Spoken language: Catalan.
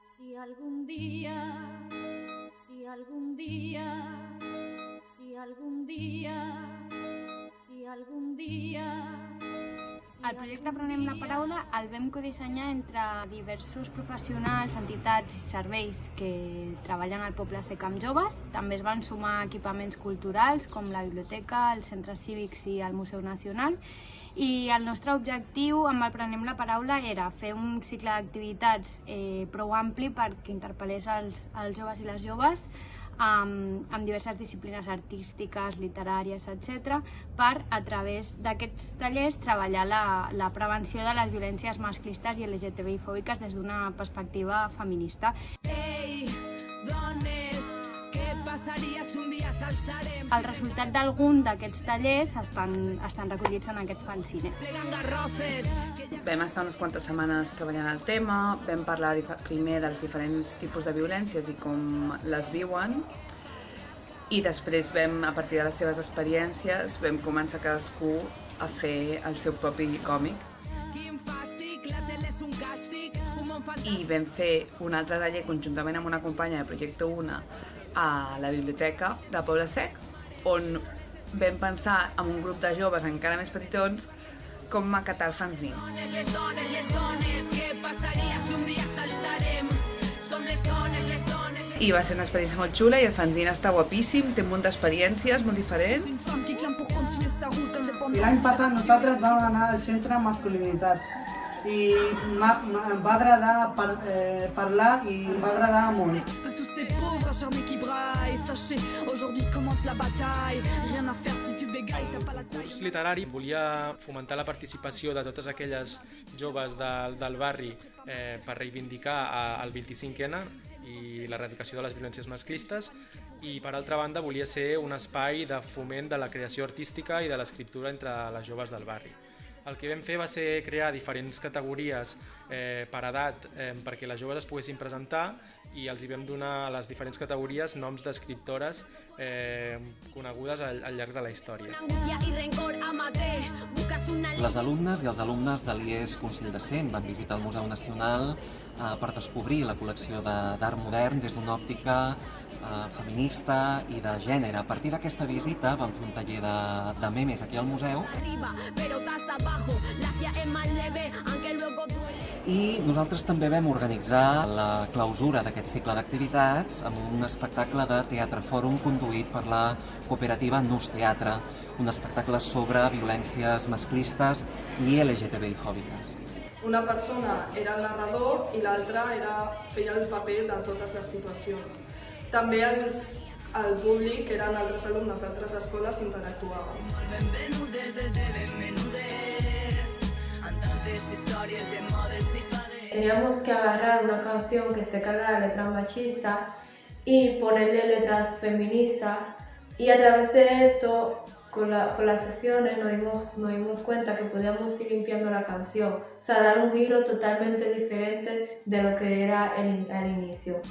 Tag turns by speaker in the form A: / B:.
A: Si algún día, si algún día, si algún día, si algún día...
B: El projecte Aprenem la Paraula el vam codissenyar entre diversos professionals, entitats i serveis que treballen al Poble Sec amb joves. També es van sumar equipaments culturals com la biblioteca, els centres cívics i el Museu Nacional. I el nostre objectiu amb Aprenem la Paraula era fer un cicle d'activitats prou ampli perquè interpel·lés els joves i les joves amb diverses disciplines artístiques, literàries, etc., per, a través d'aquests tallers, treballar la prevenció de les violències masclistes i LGTBI-fòbiques des d'una perspectiva feminista.
C: Ei, dones, què passaria si un dia s'alçarem?
B: El resultat d'algun d'aquests tallers estan recollits en aquest fanzine.
C: Plegant garrofes.
D: Vam estar unes quantes setmanes treballant el tema, vam parlar primer dels diferents tipus de violències i com les viuen, i després a partir de les seves experiències, vam començar cadascú a fer el seu propi còmic.
C: Quin fàstic, la tele és un càstig, un món fantàstic.
D: I vam fer un altre taller conjuntament amb una companya de Projecte Una a la biblioteca de Poble Sec, on vam pensar amb un grup de joves encara més petitons com maquetar el fanzine.
C: Les dones, què passaria si un dia s'alçarem? Som les dones.
D: I va ser una experiència molt xula i el fanzine està guapíssim, té un munt d'experiències molt diferents.
E: I l'any passat nosaltres vam anar al centre masculinitat i em va agradar parlar i em va agradar molt.
C: Ces pauvres acharnés qui braillent, sachez, aujourd'hui commence la bataille. Rien à faire si tu bégayes, t'as pas la taille.
F: El curs literari volia fomentar la participació de totes aquelles joves del barri per reivindicar el 25N i l'erradicació de les violències masclistes, i per altra banda volia ser un espai de foment de la creació artística i de l'escriptura entre les joves del barri. El que vam fer va ser crear diferents categories per edat perquè les joves es poguessin presentar, i els hi vam donar a les diferents categories noms d'escriptores conegudes al llarg de la història.
G: Les alumnes i els alumnes de l'IES Consell de Cent van visitar el Museu Nacional per descobrir la col·lecció d'art modern des d'una òptica feminista i de gènere. A partir d'aquesta visita vam fer un taller de memes aquí al museu i nosaltres també vam organitzar la clausura d'aquest cicle d'activitats amb un espectacle de teatre fòrum conduït per la cooperativa Nus Teatre, un espectacle sobre violències masclistes i LGTBI-fòbiques.
H: Una persona era el narrador i l'altra feia el paper de totes les situacions. També el públic, que eren altres alumnes d'altres escoles, interactuaven.
I: Teníamos que agarrar una canción que esté cargada de letras machistas y ponerle letras feministas, y a través de esto, con las sesiones, nos dimos cuenta que podíamos ir limpiando la canción, o sea, dar un giro totalmente diferente de lo que era al inicio.